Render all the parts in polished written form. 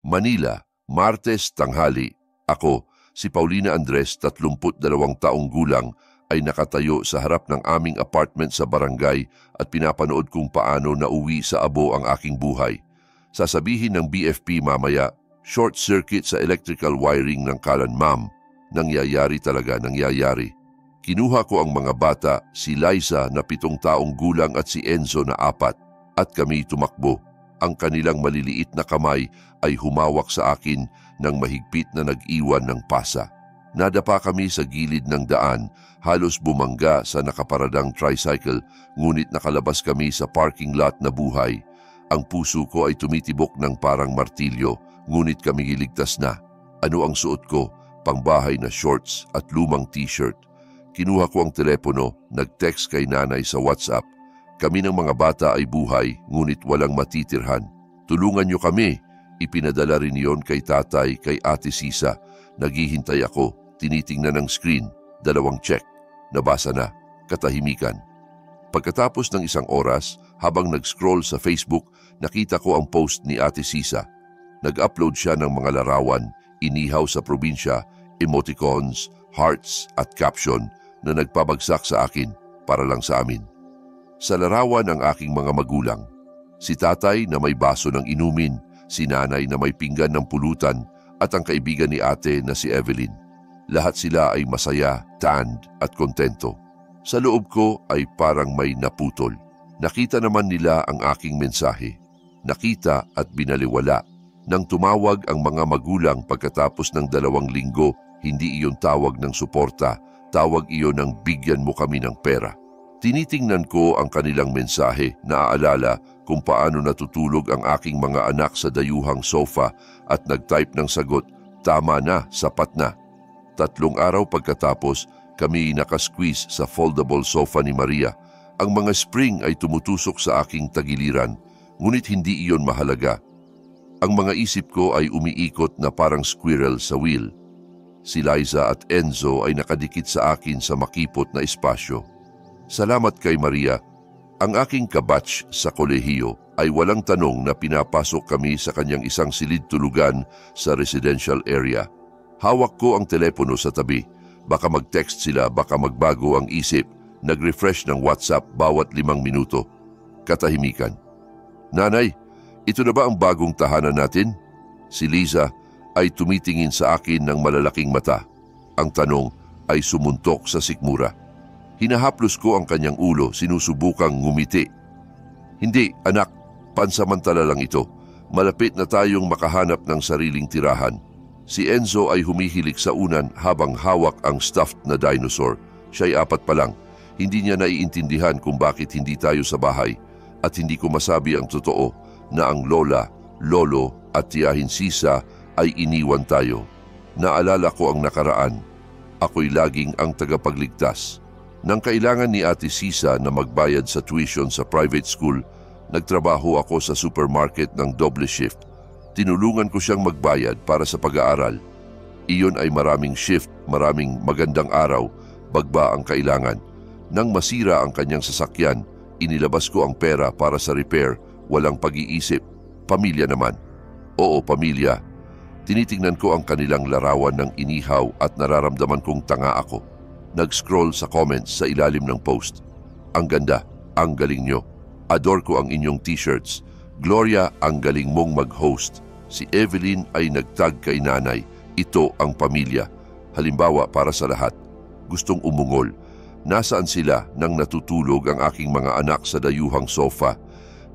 Manila, Martes tanghali. Ako, si Paulina Andres, 32 taong gulang, ay nakatayo sa harap ng aming apartment sa barangay at pinapanood kung paano nauwi sa abo ang aking buhay. Sasabihin ng BFP mamaya, short circuit sa electrical wiring ng kalan, ma'am. Nangyayari talaga, nangyayari. Kinuha ko ang mga bata, si Liza na 7 taong gulang at si Enzo na 4, at kami tumakbo. Ang kanilang maliliit na kamay ay humawak sa akin ng mahigpit na nag-iwan ng pasa. Nadapa kami sa gilid ng daan, halos bumangga sa nakaparadang tricycle, ngunit nakalabas kami sa parking lot na buhay. Ang puso ko ay tumitibok ng parang martilyo, ngunit kami iligtas na. Ano ang suot ko? Pangbahay na shorts at lumang t-shirt. Kinuha ko ang telepono, nag-text kay nanay sa WhatsApp. Kami ng mga bata ay buhay, ngunit walang matitirhan. Tulungan niyo kami. Ipinadala rin yon kay tatay, kay Ate Sisa. Naghihintay ako, tinitingnan ng screen, 2 check. Nabasa na, katahimikan. Pagkatapos ng 1 oras, habang nag-scroll sa Facebook, nakita ko ang post ni Ate Sisa. Nag-upload siya ng mga larawan, inihaw sa probinsya, emoticons, hearts at caption na nagpabagsak sa akin para lang sa amin. Sa larawan ang aking mga magulang. Si tatay na may baso ng inumin, si nanay na may pinggan ng pulutan at ang kaibigan ni ate na si Evelyn. Lahat sila ay masaya, tanned at kontento. Sa loob ko ay parang may naputol. Nakita naman nila ang aking mensahe. Nakita at binaliwala. Nang tumawag ang mga magulang pagkatapos ng 2 linggo, hindi iyon tawag ng suporta, tawag iyon ng bigyan mo kami ng pera. Tinitingnan ko ang kanilang mensahe, naaalala kung paano natutulog ang aking mga anak sa dayuhang sofa at nag-type ng sagot, tama na, sapat na. 3 araw pagkatapos, kami nakasqueeze sa foldable sofa ni Maria. Ang mga spring ay tumutusok sa aking tagiliran, ngunit hindi iyon mahalaga. Ang mga isip ko ay umiikot na parang squirrel sa wheel. Si Liza at Enzo ay nakadikit sa akin sa makipot na espasyo. Salamat kay Maria. Ang aking kabatch sa kolehiyo ay walang tanong na pinapasok kami sa kanyang isang silid tulugan sa residential area. Hawak ko ang telepono sa tabi. Baka mag-text sila, baka magbago ang isip. Nag-refresh ng WhatsApp bawat 5 minuto. Katahimikan. Nanay, ito na ba ang bagong tahanan natin? Si Liza ay tumitingin sa akin ng malalaking mata. Ang tanong ay sumuntok sa sikmura. Hinahaplos ko ang kanyang ulo, sinusubukang ngumiti. Hindi, anak, pansamantala lang ito. Malapit na tayong makahanap ng sariling tirahan. Si Enzo ay humihilik sa unan habang hawak ang stuffed na dinosaur. Siya'y 4 pa lang. Hindi niya naiintindihan kung bakit hindi tayo sa bahay at hindi ko masabi ang totoo na ang lola, lolo at tiyahin Sisa ay iniwan tayo. Naalala ko ang nakaraan. Ako'y laging ang tagapagligtas. Nang kailangan ni Ate Sisa na magbayad sa tuition sa private school, nagtrabaho ako sa supermarket ng double shift. Tinulungan ko siyang magbayad para sa pag-aaral. Iyon ay maraming shift, maraming magandang araw, bagba ang kailangan. Nang masira ang kanyang sasakyan, inilabas ko ang pera para sa repair, walang pag-iisip. Pamilya naman. Oo, pamilya. Tinitingnan ko ang kanilang larawan ng inihaw at nararamdaman kong tanga ako. Nag-scroll sa comments sa ilalim ng post. Ang ganda, ang galing nyo. Adore ko ang inyong t-shirts. Gloria, ang galing mong mag-host. Si Evelyn ay nagtag kay nanay. Ito ang pamilya. Halimbawa para sa lahat. Gustong umungol. Nasaan sila nang natutulog ang aking mga anak sa dayuhang sofa?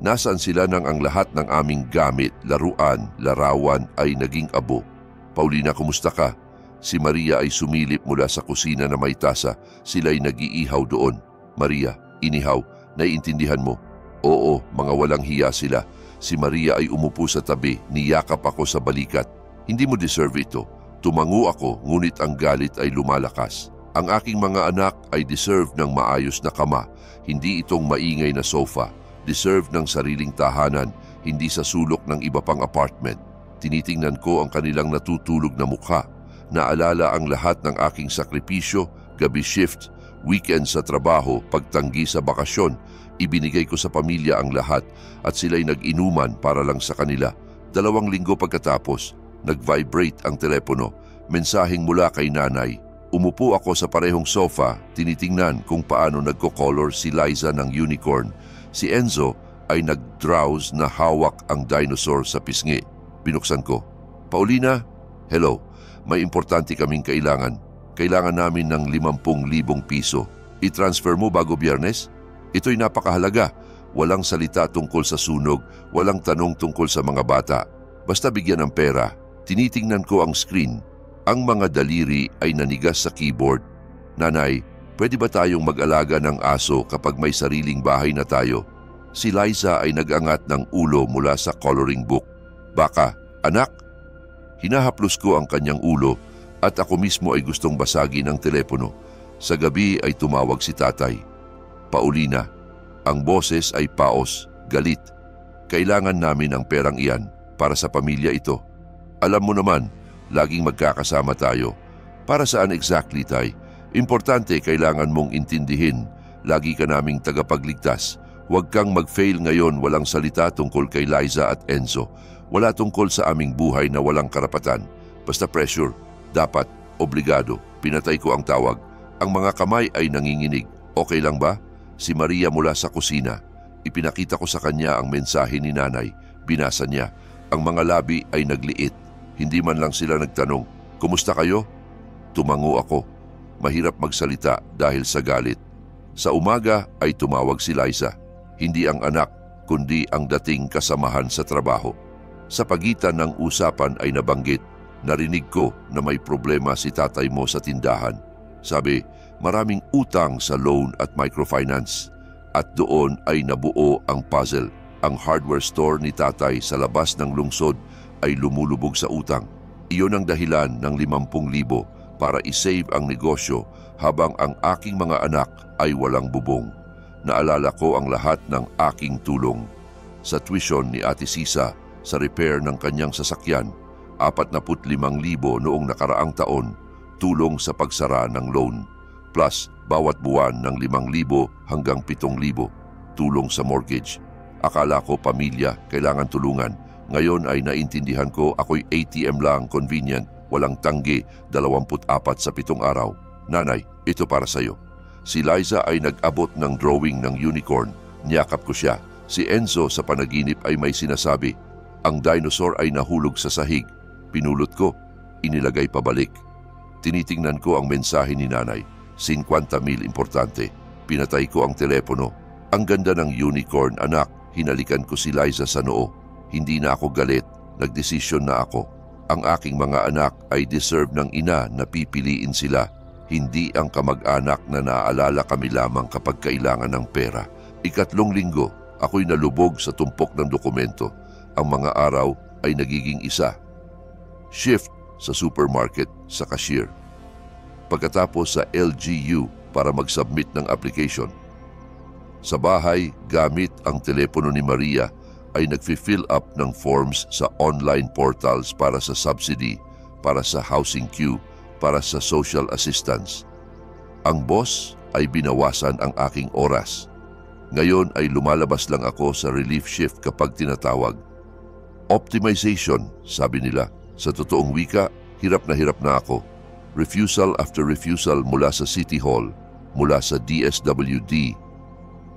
Nasaan sila nang ang lahat ng aming gamit, laruan, larawan ay naging abo? Paulina, kumusta ka? Si Maria ay sumilip mula sa kusina na may tasa. Sila'y nag-iihaw doon. Maria, inihaw, naiintindihan mo? Oo, mga walang hiya sila. Si Maria ay umupo sa tabi, niyakap ako sa balikat. Hindi mo deserve ito. Tumango ako, ngunit ang galit ay lumalakas. Ang aking mga anak ay deserve ng maayos na kama, hindi itong maingay na sofa. Deserve ng sariling tahanan, hindi sa sulok ng iba pang apartment. Tinitingnan ko ang kanilang natutulog na mukha. Naalala ang lahat ng aking sakripisyo, gabi shift, weekend sa trabaho, pagtanggi sa bakasyon. Ibinigay ko sa pamilya ang lahat at sila'y nag-inuman para lang sa kanila. 2 linggo pagkatapos, nag-vibrate ang telepono, mensaheng mula kay nanay. Umupo ako sa parehong sofa, tinitingnan kung paano nagko-color si Liza ng unicorn. Si Enzo ay nag-drowse na hawak ang dinosaur sa pisngi. Binuksan ko. Paulina, hello. May importante kaming kailangan. Kailangan namin ng 50,000 piso. I-transfer mo bago Biyernes? Ito'y napakahalaga. Walang salita tungkol sa sunog, walang tanong tungkol sa mga bata. Basta bigyan ng pera. Tinitingnan ko ang screen. Ang mga daliri ay nanigas sa keyboard. Nanay, pwede ba tayong mag-alaga ng aso kapag may sariling bahay na tayo? Si Liza ay nag-angat ng ulo mula sa coloring book. Baka, anak? Hinahaplos ko ang kanyang ulo at ako mismo ay gustong basagin ang telepono. Sa gabi ay tumawag si tatay. Paulina, ang boses ay paos, galit. Kailangan namin ang perang iyan para sa pamilya ito. Alam mo naman, laging magkakasama tayo. Para saan exactly, tay? Importante, kailangan mong intindihin. Lagi ka naming tagapagligtas. Huwag kang mag-fail ngayon, walang salita tungkol kay Liza at Enzo. Wala tungkol sa aming buhay na walang karapatan. Basta pressure. Dapat, obligado. Pinatay ko ang tawag. Ang mga kamay ay nanginginig. Okay lang ba? Si Maria mula sa kusina. Ipinakita ko sa kanya ang mensahe ni nanay. Binasa niya. Ang mga labi ay nagliit. Hindi man lang sila nagtanong, "Kumusta kayo?" Tumango ako. Mahirap magsalita dahil sa galit. Sa umaga ay tumawag si Liza. Hindi ang anak, kundi ang dating kasamahan sa trabaho. Sa pagitan ng usapan ay nabanggit, "Narinig ko na may problema si tatay mo sa tindahan." Sabi, maraming utang sa loan at microfinance. At doon ay nabuo ang puzzle. Ang hardware store ni tatay sa labas ng lungsod ay lumulubog sa utang. Iyon ang dahilan ng 50,000 para isave ang negosyo habang ang aking mga anak ay walang bubong. Naalala ko ang lahat ng aking tulong. Sa tuition ni Ate Sisa, sa repair ng kanyang sasakyan, 45,000 noong nakaraang taon, tulong sa pagsara ng loan. Plus, bawat buwan ng 5,000 hanggang 7,000, tulong sa mortgage. Akala ko pamilya, kailangan tulungan. Ngayon ay naintindihan ko ako'y ATM lang, convenient, walang tanggi, 24 sa 7 araw. Nanay, ito para sa'yo. Si Liza ay nag-abot ng drawing ng unicorn. Niyakap ko siya. Si Enzo sa panaginip ay may sinasabi. Ang dinosaur ay nahulog sa sahig. Pinulot ko, inilagay pabalik. Tinitingnan ko ang mensahe ni nanay. 50,000 importante. Pinatay ko ang telepono. Ang ganda ng unicorn, anak. Hinalikan ko si Liza sa noo. Hindi na ako galit, nagdesisyon na ako. Ang aking mga anak ay deserve ng ina na pipiliin sila, hindi ang kamag-anak na naaalala kami lamang kapag kailangan ng pera. 3 linggo, ako'y nalubog sa tumpok ng dokumento. Ang mga araw ay nagiging isa. Shift sa supermarket sa cashier. Pagkatapos sa LGU para mag-submit ng application. Sa bahay, gamit ang telepono ni Maria, ay nagfi-fill up ng forms sa online portals para sa subsidy, para sa housing queue, para sa social assistance. Ang boss ay binawasan ang aking oras. Ngayon ay lumalabas lang ako sa relief shift kapag tinatawag. Optimization, sabi nila. Sa totoong wika, hirap na ako. Refusal after refusal mula sa City Hall, mula sa DSWD.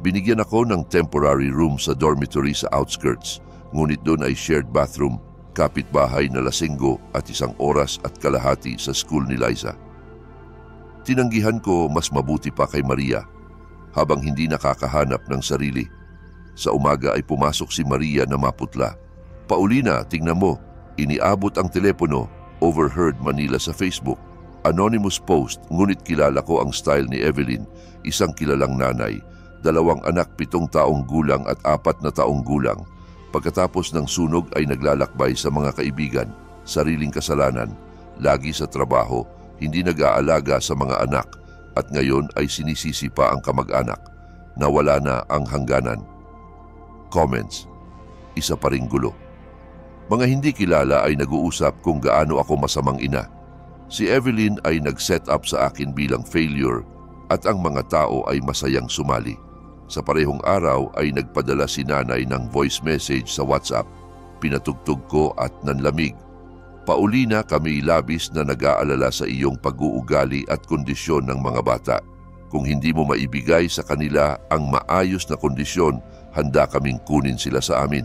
Binigyan ako ng temporary room sa dormitory sa outskirts, ngunit doon ay shared bathroom, kapitbahay na lasinggo at 1 oras at kalahati sa school ni Liza. Tinanggihan ko mas mabuti pa kay Maria, habang hindi nakakahanap ng sarili. Sa umaga ay pumasok si Maria na maputla. Paulina, tingnan mo, iniabot ang telepono, overheard Manila sa Facebook. Anonymous post, ngunit kilala ko ang style ni Evelyn, isang kilalang nanay. 2 anak, 7 taong gulang at 4 na taong gulang. Pagkatapos ng sunog ay naglalakbay sa mga kaibigan, sariling kasalanan, lagi sa trabaho, hindi nag-aalaga sa mga anak, at ngayon ay sinisisi pa ang kamag-anak. Nawala na ang hangganan. Comments. Isa pa ring gulo. Mga hindi kilala ay nag-uusap kung gaano ako masamang ina. Si Evelyn ay nag-set up sa akin bilang failure at ang mga tao ay masayang sumali. Sa parehong araw ay nagpadala si nanay ng voice message sa WhatsApp. Pinatugtog ko at nanlamig. Paulina, kami labis na nag-aalala sa iyong pag-uugali at kondisyon ng mga bata. Kung hindi mo maibigay sa kanila ang maayos na kondisyon, handa kaming kunin sila sa amin.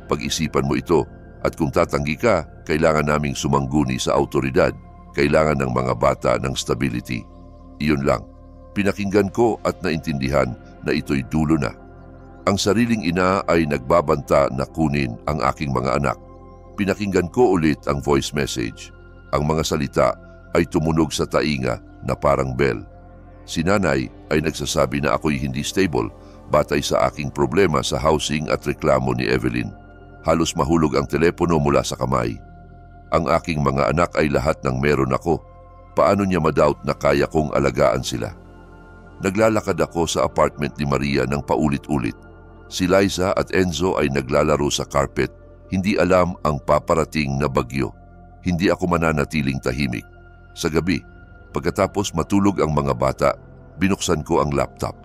Pag-isipan mo ito at kung tatanggi ka, kailangan naming sumangguni sa autoridad. Kailangan ng mga bata ng stability. Iyon lang. Pinakinggan ko at naintindihan na ito'y dulo na. Ang sariling ina ay nagbabanta na kunin ang aking mga anak. Pinakinggan ko ulit ang voice message. Ang mga salita ay tumunog sa tainga na parang bell. Si nanay ay nagsasabi na ako'y hindi stable batay sa aking problema sa housing at reklamo ni Evelyn. Halos mahulog ang telepono mula sa kamay. Ang aking mga anak ay lahat ng meron ako. Paano niya ma-doubt na kaya kong alagaan sila? Naglalakad ako sa apartment ni Maria ng paulit-ulit. Si Liza at Enzo ay naglalaro sa carpet. Hindi alam ang paparating na bagyo. Hindi ako mananatiling tahimik. Sa gabi, pagkatapos matulog ang mga bata, binuksan ko ang laptop.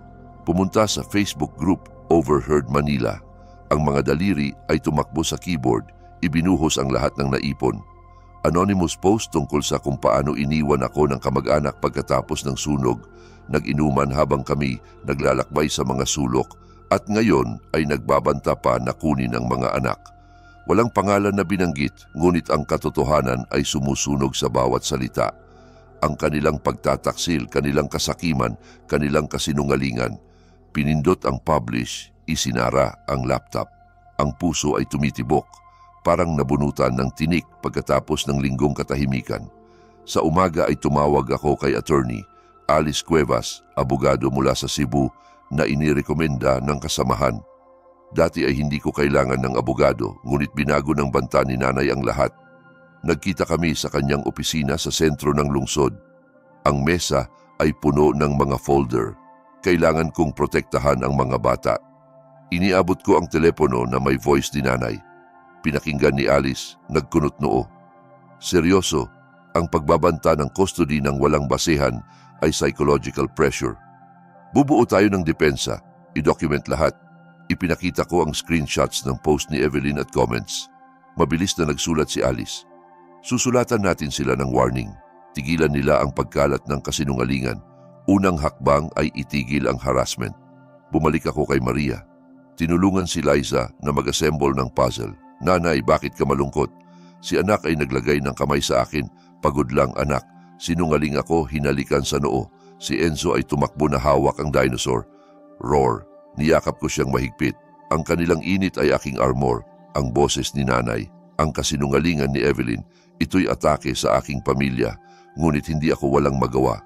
Pumunta sa Facebook group Overheard Manila. Ang mga daliri ay tumakbo sa keyboard. Ibinuhos ang lahat ng naipon. Anonymous post tungkol sa kung paano iniwan ako ng kamag-anak pagkatapos ng sunog, nag-inuman habang kami naglalakbay sa mga sulok at ngayon ay nagbabanta pa na kunin ang mga anak. Walang pangalan na binanggit, ngunit ang katotohanan ay sumusunog sa bawat salita. Ang kanilang pagtataksil, kanilang kasakiman, kanilang kasinungalingan. Pinindot ang publish, isinara ang laptop. Ang puso ay tumitibok. Parang nabunutan ng tinik pagkatapos ng linggong katahimikan. Sa umaga ay tumawag ako kay attorney Alice Cuevas, abogado mula sa Cebu na inirekomenda ng kasamahan. Dati ay hindi ko kailangan ng abogado, ngunit binago ng banta ni nanay ang lahat. Nagkita kami sa kanyang opisina sa sentro ng lungsod. Ang mesa ay puno ng mga folder. Kailangan kong protektahan ang mga bata. Iniabot ko ang telepono na may voice ni nanay. Pinakinggan ni Alice, nagkunot noo. Seryoso, ang pagbabanta ng custody ng walang basehan ay psychological pressure. Bubuo tayo ng depensa, i-document lahat. Ipinakita ko ang screenshots ng post ni Evelyn at comments. Mabilis na nagsulat si Alice. Susulatan natin sila ng warning. Tigilan nila ang pagkalat ng kasinungalingan. Unang hakbang ay itigil ang harassment. Bumalik ako kay Maria. Tinulungan si Liza na mag-assemble ng puzzle. Nanay, bakit ka malungkot? Si anak ay naglagay ng kamay sa akin. Pagod lang anak. Sinungaling ako, hinalikan sa noo. Si Enzo ay tumakbo na hawak ang dinosaur. Roar. Niyakap ko siyang mahigpit. Ang kanilang init ay aking armor. Ang boses ni nanay. Ang kasinungalingan ni Evelyn. Ito'y atake sa aking pamilya. Ngunit hindi ako walang magawa.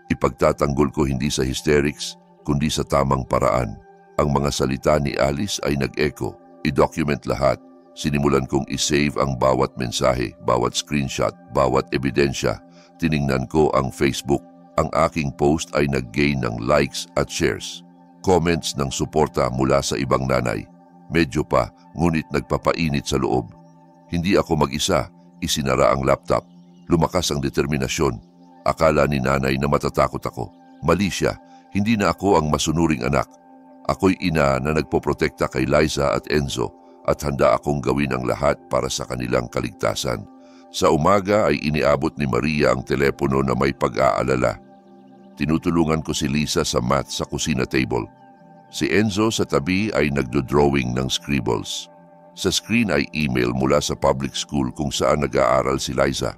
Ipagtatanggol ko hindi sa hysterics, kundi sa tamang paraan. Ang mga salita ni Alice ay nag-echo. I-document lahat. Sinimulan kong isave ang bawat mensahe, bawat screenshot, bawat ebidensya. Tiningnan ko ang Facebook. Ang aking post ay nag-gain ng likes at shares. Comments ng suporta mula sa ibang nanay. Medyo pa, ngunit nagpapainit sa loob. Hindi ako mag-isa, isinara ang laptop. Lumakas ang determinasyon. Akala ni nanay na matatakot ako. Mali siya, hindi na ako ang masunuring anak. Ako'y ina na nagpoprotekta kay Liza at Enzo at handa akong gawin ang lahat para sa kanilang kaligtasan. Sa umaga ay iniabot ni Maria ang telepono na may pag-aalala. Tinutulungan ko si Lisa sa math sa kusina table. Si Enzo sa tabi ay nagdo-drawing ng scribbles. Sa screen ay email mula sa public school kung saan nag-aaral si Liza.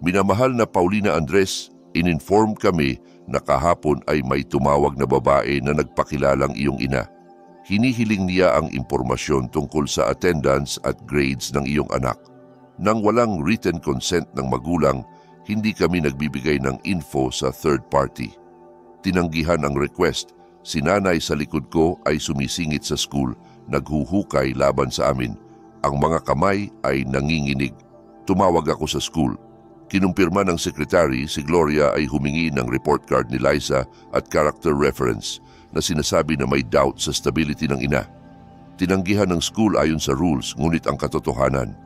Minamahal na Paulina Andres, in-inform kami na kahapon ay may tumawag na babae na nagpakilalang iyong ina. Hinihiling niya ang impormasyon tungkol sa attendance at grades ng iyong anak. Nang walang written consent ng magulang, hindi kami nagbibigay ng info sa third party. Tinanggihan ang request. Si nanay sa likod ko ay sumisingit sa school, naghuhukay laban sa amin. Ang mga kamay ay nanginginig. Tumawag ako sa school. Kinumpirma ng secretary, si Gloria ay humingi ng report card ni Liza at character reference na sinasabi na may doubt sa stability ng ina. Tinanggihan ng school ayon sa rules, ngunit ang katotohanan.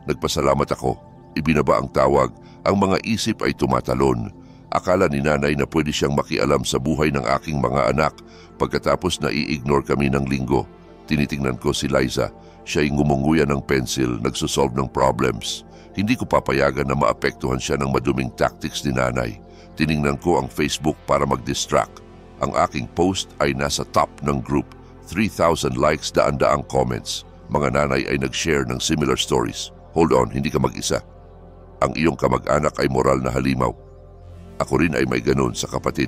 Nagpasalamat ako. Ibinaba ang tawag. Ang mga isip ay tumatalon. Akala ni nanay na pwede siyang makialam sa buhay ng aking mga anak pagkatapos na i-ignore kami ng linggo. Tinitingnan ko si Liza. Siya'y ngumunguya ng pencil, nagsosolve ng problems. Hindi ko papayagan na maapektuhan siya ng maduming tactics ni nanay. Tiningnan ko ang Facebook para mag-distract. Ang aking post ay nasa top ng group. 3,000 likes, daan-daang comments. Mga nanay ay nag-share ng similar stories. Hold on, hindi ka mag-isa. Ang iyong kamag-anak ay moral na halimaw. Ako rin ay may ganun sa kapatid.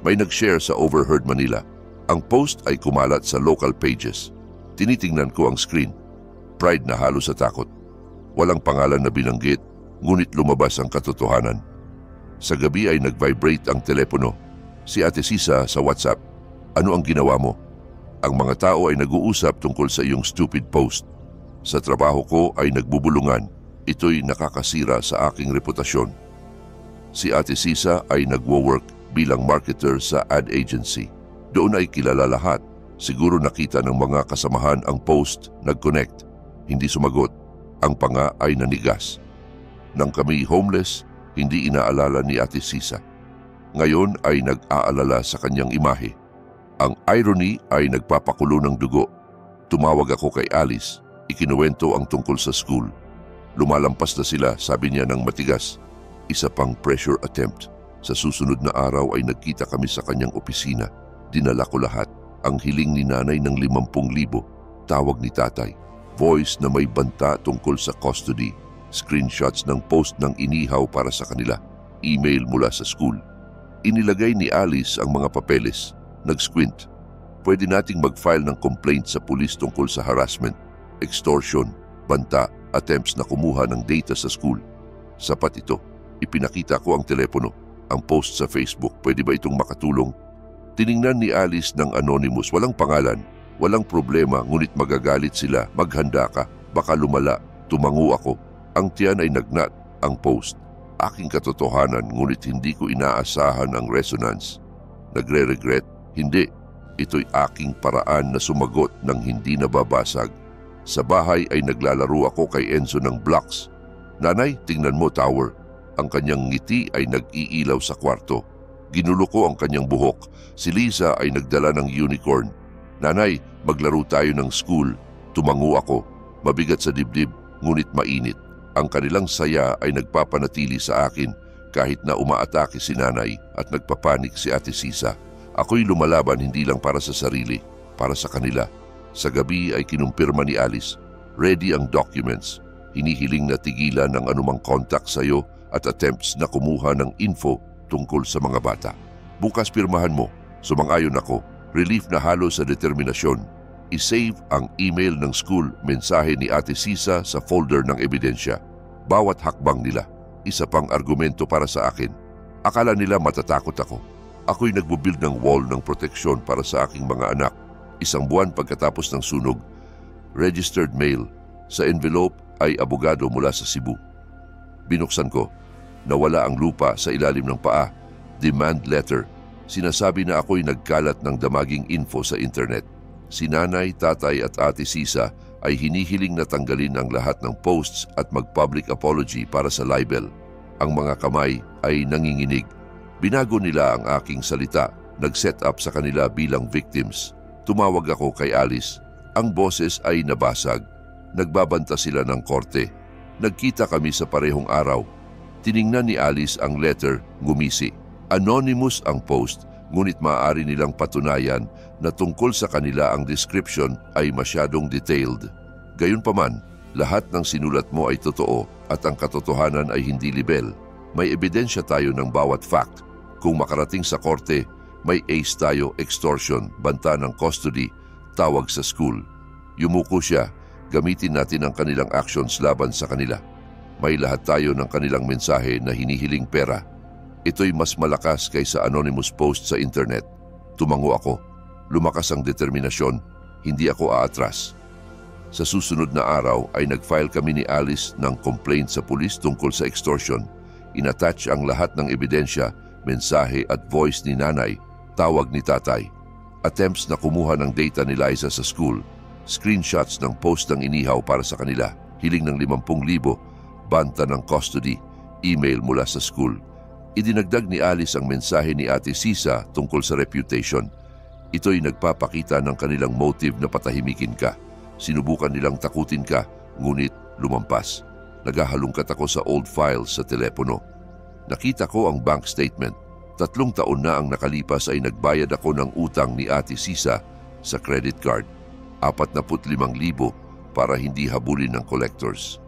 May nag-share sa Overheard Manila. Ang post ay kumalat sa local pages. Tinitingnan ko ang screen. Pride na halos sa takot. Walang pangalan na binanggit, ngunit lumabas ang katotohanan. Sa gabi ay nag-vibrate ang telepono. Si Ate Sisa sa WhatsApp. Ano ang ginawa mo? Ang mga tao ay nag-uusap tungkol sa iyong stupid post. Sa trabaho ko ay nagbubulungan. Ito'y nakakasira sa aking reputasyon. Si Ate Sisa ay nagwo-work bilang marketer sa ad agency. Doon ay kilala lahat. Siguro nakita ng mga kasamahan ang post, nag-connect. Hindi sumagot. Ang panga ay nanigas. Nang kami homeless, hindi inaalala ni Ate Sisa. Ngayon ay nag-aalala sa kanyang imahe. Ang irony ay nagpapakulo ng dugo. Tumawag ako kay Alice. Ikinuwento ang tungkol sa school. Lumalampas na sila, sabi niya ng matigas. Isa pang pressure attempt. Sa susunod na araw ay nagkita kami sa kanyang opisina. Dinala ko lahat. Ang hiling ni nanay ng 50,000. Tawag ni tatay. Voice na may banta tungkol sa custody. Screenshots ng post ng inihaw para sa kanila. Email mula sa school. Inilagay ni Alice ang mga papeles. Nag-squint. Pwede nating mag-file ng complaint sa pulis tungkol sa harassment, extortion, banta, attempts na kumuha ng data sa school. Sapat ito. Ipinakita ko ang telepono, ang post sa Facebook. Pwede ba itong makatulong? Tiningnan ni Alice ng anonymous. Walang pangalan, walang problema, ngunit magagalit sila. Maghanda ka, baka lumala. Tumango ako. Ang tiyan ay nagnat. Ang post. Aking katotohanan, ngunit hindi ko inaasahan ang resonance. Nagre-regret? Hindi. Ito'y aking paraan na sumagot ng hindi nababasag. Sa bahay ay naglalaro ako kay Enzo ng blocks. Nanay, tingnan mo, tower. Ang kanyang ngiti ay nag-iilaw sa kwarto. Ginulo ko ang kanyang buhok. Si Liza ay nagdala ng unicorn. Nanay, maglaro tayo ng school. Tumango ako. Mabigat sa dibdib, ngunit mainit. Ang kanilang saya ay nagpapanatili sa akin kahit na umaatake si nanay at nagpapanik si Ate Sisa. Ako'y lumalaban hindi lang para sa sarili, para sa kanila. Sa gabi ay kinumpirma ni Alice. Ready ang documents. Hinihiling na tigilan ng anumang contact sa iyo at attempts na kumuha ng info tungkol sa mga bata. Bukas pirmahan mo. Sumang-ayon ako. Relief na halo sa determinasyon. I-save ang email ng school, mensahe ni Ate Sisa sa folder ng ebidensya. Bawat hakbang nila, isa pang argumento para sa akin. Akala nila matatakot ako. Ako'y nagbubuild ng wall ng proteksyon para sa aking mga anak. 1 buwan pagkatapos ng sunog. Registered mail. Sa envelope ay abogado mula sa Cebu. Binuksan ko. Nawala ang lupa sa ilalim ng paa. Demand letter. Sinasabi na ako'y nagkalat ng damaging info sa internet. Si nanay, tatay at Ate Sisa ay hinihiling na tanggalin ang lahat ng posts at mag-public apology para sa libel. Ang mga kamay ay nanginginig. Binago nila ang aking salita, nag-set up sa kanila bilang victims. Tumawag ako kay Alice. Ang boses ay nabasag. Nagbabanta sila ng korte. Nagkita kami sa parehong araw. Tiningnan ni Alice ang letter, ngumisi. Anonymous ang post, ngunit maaari nilang patunayan na tungkol sa kanila ang description ay masyadong detailed. Gayunpaman, lahat ng sinulat mo ay totoo at ang katotohanan ay hindi libel. May ebidensya tayo ng bawat fact. Kung makarating sa korte, may ace tayo, extortion, banta ng custody, tawag sa school. Yumuko siya, gamitin natin ang kanilang actions laban sa kanila. May lahat tayo ng kanilang mensahe na hinihiling pera. Ito'y mas malakas kaysa anonymous post sa internet. Tumango ako. Lumakas ang determinasyon, hindi ako aatras. Sa susunod na araw ay nag-file kami ni Alice ng complaint sa pulis tungkol sa extortion. Inattach ang lahat ng ebidensya, mensahe at voice ni nanay, tawag ni tatay. Attempts na kumuha ng data ni Liza sa school, screenshots ng post ng inihaw para sa kanila, hiling ng 50,000, banta ng custody, email mula sa school. Idinagdag ni Alice ang mensahe ni Ate Sisa tungkol sa reputation. Ito'y nagpapakita ng kanilang motive na patahimikin ka. Sinubukan nilang takutin ka, ngunit lumampas. Naghahalungkat ako sa old files sa telepono. Nakita ko ang bank statement. 3 taon na ang nakalipas ay nagbayad ako ng utang ni Ate Sisa sa credit card. 45,000 para hindi habulin ng collectors.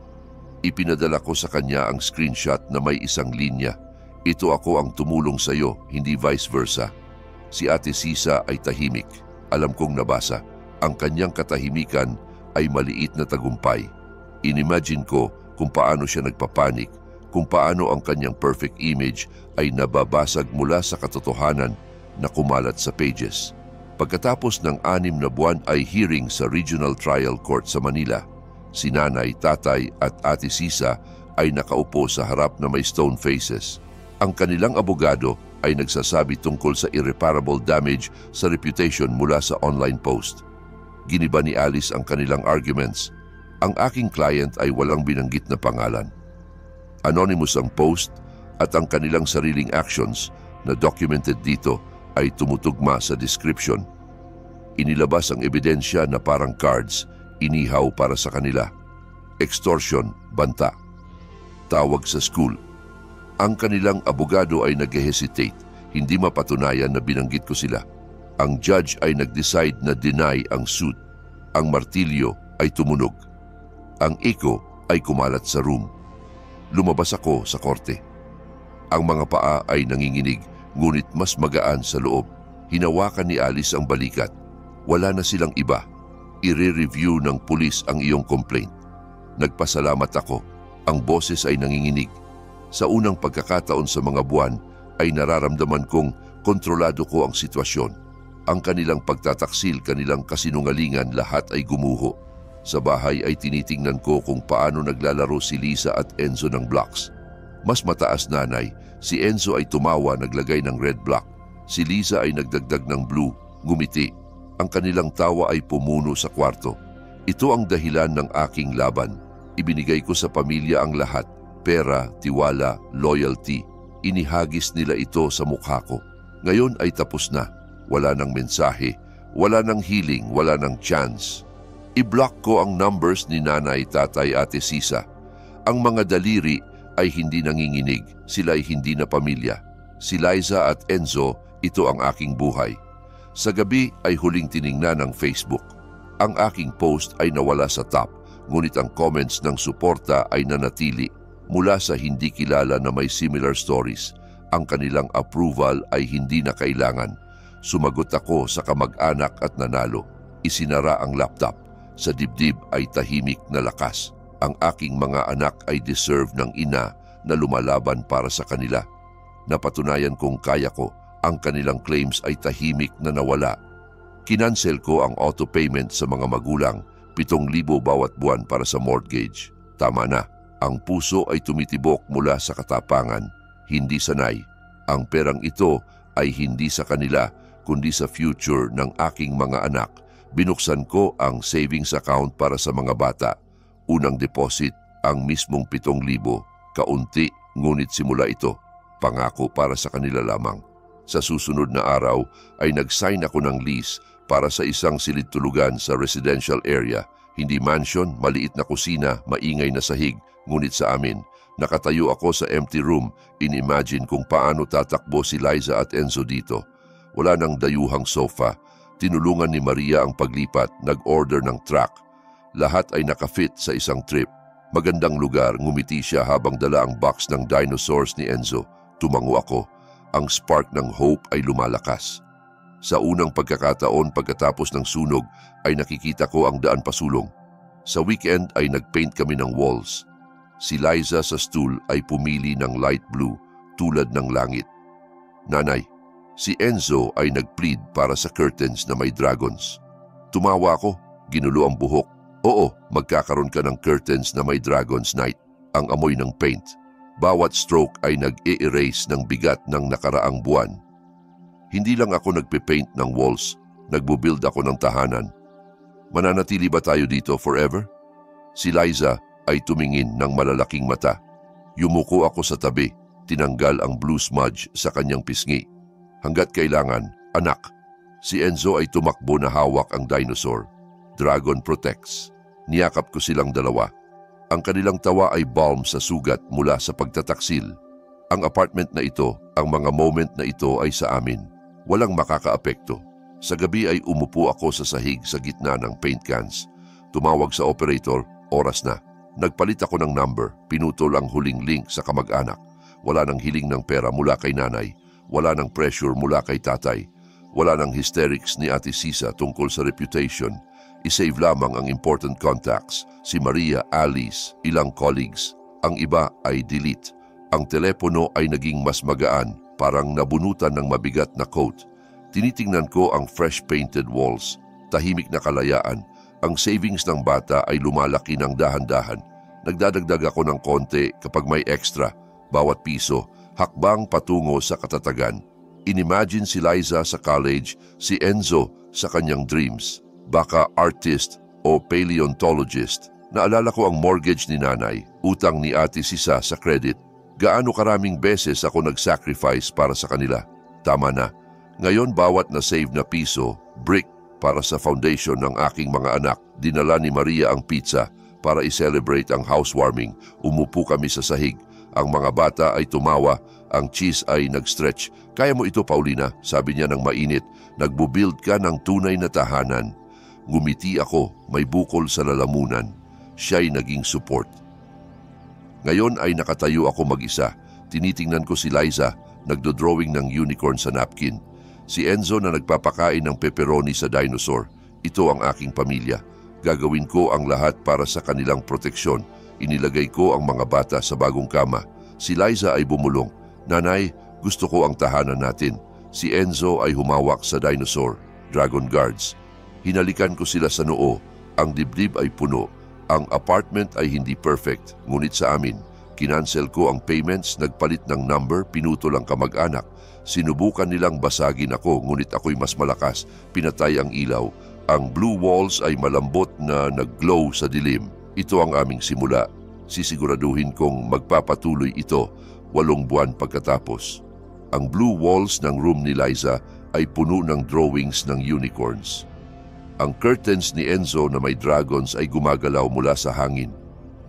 Ipinadala ko sa kanya ang screenshot na may isang linya. Ito ako ang tumulong sa iyo, hindi vice versa. Si Ate Sisa ay tahimik. Alam kong nabasa. Ang kanyang katahimikan ay maliit na tagumpay. Inimagine ko kung paano siya nagpapanik, kung paano ang kanyang perfect image ay nababasag mula sa katotohanan na kumalat sa pages. Pagkatapos ng 6 na buwan ay hearing sa Regional Trial Court sa Manila. Si nanay, tatay at Ate Sisa ay nakaupo sa harap na may stone faces. Ang kanilang abogado ay nagsasabi tungkol sa irreparable damage sa reputation mula sa online post. Giniba ni Alice ang kanilang arguments. Ang aking client ay walang binanggit na pangalan. Anonymous ang post at ang kanilang sariling actions na documented dito ay tumutugma sa description. Inilabas ang ebidensya na parang cards, inihaw para sa kanila. Extortion, banta. Tawag sa school. Ang kanilang abogado ay nag-hesitate, hindi mapatunayan na binanggit ko sila. Ang judge ay nag-decide na deny ang suit. Ang martilyo ay tumunog. Ang echo ay kumalat sa room. Lumabas ako sa korte. Ang mga paa ay nanginginig, ngunit mas magaan sa loob. Hinawakan ni Alice ang balikat. Wala na silang iba. I-review ng pulis ang iyong complaint. Nagpasalamat ako. Ang boses ay nanginginig. Sa unang pagkakataon sa mga buwan ay nararamdaman kong kontrolado ko ang sitwasyon. Ang kanilang pagtataksil, kanilang kasinungalingan, lahat ay gumuho. Sa bahay ay tinitingnan ko kung paano naglalaro si Lisa at Enzo ng blocks. Mas mataas, nanay. Si Enzo ay tumawa, naglagay ng red block. Si Lisa ay nagdagdag ng blue, ngumiti. Ang kanilang tawa ay pumuno sa kwarto. Ito ang dahilan ng aking laban. Ibinigay ko sa pamilya ang lahat. Pera, tiwala, loyalty. Inihagis nila ito sa mukha ko. Ngayon ay tapos na. Wala nang mensahe, wala nang healing, wala nang chance. I-block ko ang numbers ni nanay, tatay, Ate Sisa. Ang mga daliri ay hindi nanginginig, sila ay hindi na pamilya. Si Liza at Enzo, ito ang aking buhay. Sa gabi ay huling tiningnan ng Facebook. Ang aking post ay nawala sa top, ngunit ang comments ng suporta ay nanatili. Mula sa hindi kilala na may similar stories, ang kanilang approval ay hindi na kailangan. Sumagot ako sa kamag-anak at nanalo. Isinara ang laptop. Sa dibdib ay tahimik na lakas. Ang aking mga anak ay deserve ng ina na lumalaban para sa kanila. Napatunayan kong kaya ko. Ang kanilang claims ay tahimik na nawala. Kinansel ko ang auto payment sa mga magulang, 7,000 bawat buwan para sa mortgage. Tama na. Ang puso ay tumitibok mula sa katapangan, hindi sanay. Ang perang ito ay hindi sa kanila, kundi sa future ng aking mga anak. Binuksan ko ang savings account para sa mga bata. Unang deposit, ang mismong 7,000. Kaunti, ngunit simula ito. Pangako para sa kanila lamang. Sa susunod na araw ay nag-sign ako ng lease para sa isang silid-tulugan sa residential area. Hindi mansion, maliit na kusina, maingay na sahig. Ngunit sa amin, nakatayo ako sa empty room, inimagine kung paano tatakbo si Liza at Enzo dito. Wala nang dayuhang sofa. Tinulungan ni Maria ang paglipat, nag-order ng truck. Lahat ay nakafit sa isang trip. Magandang lugar, ngumiti siya habang dala ang box ng dinosaurs ni Enzo. Tumango ako. Ang spark ng hope ay lumalakas. Sa unang pagkakataon pagkatapos ng sunog ay nakikita ko ang daan pasulong. Sa weekend ay nagpaint kami ng walls. Si Liza sa stool ay pumili ng light blue tulad ng langit. Nanay, si Enzo ay nagplead para sa curtains na may dragons. Tumawa ako, ginulo ang buhok. Oo, magkakaroon ka ng curtains na may dragons night. Ang amoy ng paint. Bawat stroke ay nag-e-erase ng bigat ng nakaraang buwan. Hindi lang ako nagpe-paint ng walls, nagbubuild ako ng tahanan. Mananatili ba tayo dito forever? Si Liza ay tumingin ng malalaking mata. Yumuko ako sa tabi, tinanggal ang blue smudge sa kanyang pisngi. Hanggat kailangan, anak. Si Enzo ay tumakbo na hawak ang dinosaur. Dragon protects. Niyakap ko silang dalawa. Ang kanilang tawa ay balm sa sugat mula sa pagtataksil. Ang apartment na ito, ang mga moment na ito ay sa amin. Walang makakaapekto. Sa gabi ay umupo ako sa sahig sa gitna ng paint cans. Tumawag sa operator, oras na. Nagpalit ako ng number, pinutol ang huling link sa kamag-anak. Wala nang hiling ng pera mula kay nanay. Wala nang pressure mula kay tatay. Wala nang hysterics ni Ate Sisa tungkol sa reputation. I-save lamang ang important contacts, si Maria, Alice, ilang colleagues. Ang iba ay delete. Ang telepono ay naging mas magaan, parang nabunutan ng mabigat na coat. Tinitingnan ko ang fresh painted walls, tahimik na kalayaan. Ang savings ng bata ay lumalaki ng dahan-dahan. Nagdadagdag ako ng konti kapag may extra. Bawat piso, hakbang patungo sa katatagan. Inimagine si Liza sa college, si Enzo sa kanyang dreams. Baka artist o paleontologist. Naalala ko ang mortgage ni nanay, utang ni Ate Sisa sa credit. Gaano karaming beses ako nag-sacrifice para sa kanila. Tama na. Ngayon bawat na-save na piso, brick para sa foundation ng aking mga anak. Dinala ni Maria ang pizza para i-celebrate ang housewarming. Umupo kami sa sahig. Ang mga bata ay tumawa, ang cheese ay nag-stretch. Kaya mo ito, Paulina, sabi niya ng mainit. Nagbubuild ka ng tunay na tahanan. Ngumiti ako, may bukol sa lalamunan. Siya'y naging support. Ngayon ay nakatayo ako mag-isa. Tinitingnan ko si Liza, nagdodrawing ng unicorn sa napkin. Si Enzo na nagpapakain ng pepperoni sa dinosaur. Ito ang aking pamilya. Gagawin ko ang lahat para sa kanilang proteksyon. Inilagay ko ang mga bata sa bagong kama. Si Liza ay bumulong. Nanay, gusto ko ang tahanan natin. Si Enzo ay humawak sa dinosaur, Dragon Guards. Hinalikan ko sila sa noo. Ang dibdib ay puno. Ang apartment ay hindi perfect, ngunit sa amin. Kinansel ko ang payments, nagpalit ng number, pinutol ang kamag-anak. Sinubukan nilang basagin ako, ngunit ako'y mas malakas. Pinatay ang ilaw. Ang blue walls ay malambot na nag-glow sa dilim. Ito ang aming simula. Sisiguraduhin kong magpapatuloy ito 8 buwan pagkatapos. Ang blue walls ng room ni Liza ay puno ng drawings ng unicorns. Ang curtains ni Enzo na may dragons ay gumagalaw mula sa hangin.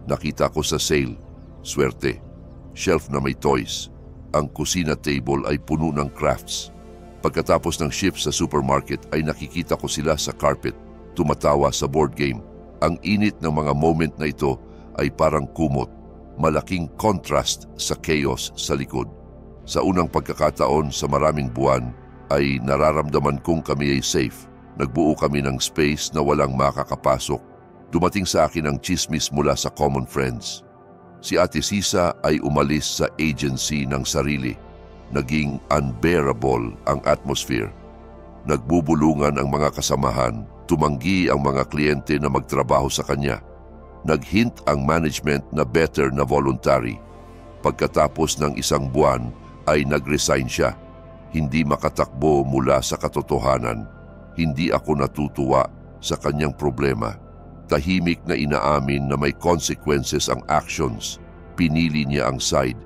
Nakita ko sa sale. Swerte. Shelf na may toys. Ang kusina table ay puno ng crafts. Pagkatapos ng shift sa supermarket ay nakikita ko sila sa carpet, tumatawa sa board game. Ang init ng mga moment na ito ay parang kumot, malaking contrast sa chaos sa likod. Sa unang pagkakataon sa maraming buwan ay nararamdaman kong kami ay safe. Nagbuo kami ng space na walang makakapasok. Dumating sa akin ang chismis mula sa common friends. Si Ate Sisa ay umalis sa agency ng sarili. Naging unbearable ang atmosphere. Nagbubulungan ang mga kasamahan. Tumanggi ang mga kliyente na magtrabaho sa kanya. Naghint ang management na better na voluntary. Pagkatapos ng 1 buwan ay nag-resign siya. Hindi makatakbo mula sa katotohanan. Hindi ako natutuwa sa kanyang problema. Tahimik na inaamin na may consequences ang actions. Pinili niya ang side.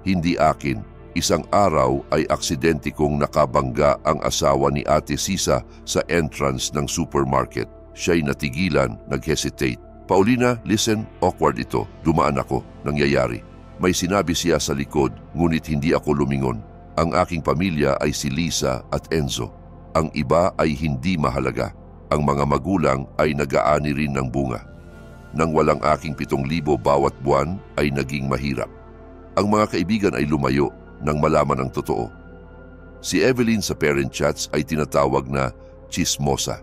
Hindi akin. Isang araw ay aksidente kong nakabangga ang asawa ni Ate Sisa sa entrance ng supermarket. Siya'y natigilan, nag-hesitate. Paulina, listen, awkward ito. Dumaan ako, nangyayari. May sinabi siya sa likod, ngunit hindi ako lumingon. Ang aking pamilya ay si Lisa at Enzo. Ang iba ay hindi mahalaga. Ang mga magulang ay nag-aani rin ng bunga. Nang walang aking 7,000 bawat buwan ay naging mahirap. Ang mga kaibigan ay lumayo nang malaman ang totoo. Si Evelyn sa parent chats ay tinatawag na chismosa.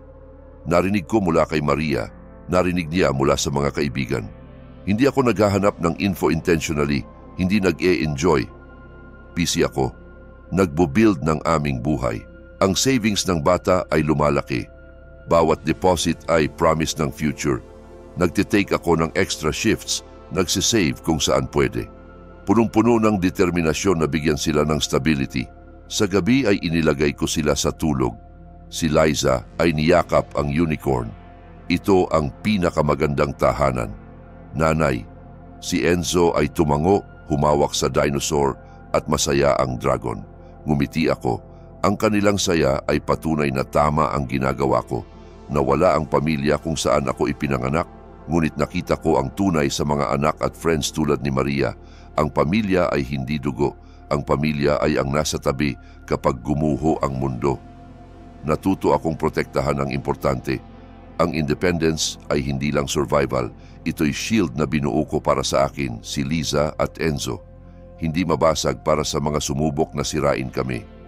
Narinig ko mula kay Maria, narinig niya mula sa mga kaibigan. Hindi ako naghahanap ng info intentionally, hindi nag-e-enjoy. Busy ako, nagbo-build ng aming buhay. Ang savings ng bata ay lumalaki. Bawat deposit ay promise ng future. Nagtitake ako ng extra shifts, nagsisave kung saan pwede. Punong-puno ng determinasyon na bigyan sila ng stability. Sa gabi ay inilagay ko sila sa tulog. Si Liza ay niyakap ang unicorn. Ito ang pinakamagandang tahanan. Nanay, si Enzo ay tumango, humawak sa dinosaur at masaya ang dragon. Ngumiti ako. Ang kanilang saya ay patunay na tama ang ginagawa ko. Nawala ang pamilya kung saan ako ipinanganak, ngunit nakita ko ang tunay sa mga anak at friends tulad ni Maria. Ang pamilya ay hindi dugo. Ang pamilya ay ang nasa tabi kapag gumuho ang mundo. Natuto akong protektahan ang importante. Ang independence ay hindi lang survival. Ito'y shield na binuo ko para sa akin, si Liza at Enzo. Hindi mabasag para sa mga sumubok na sirain kami.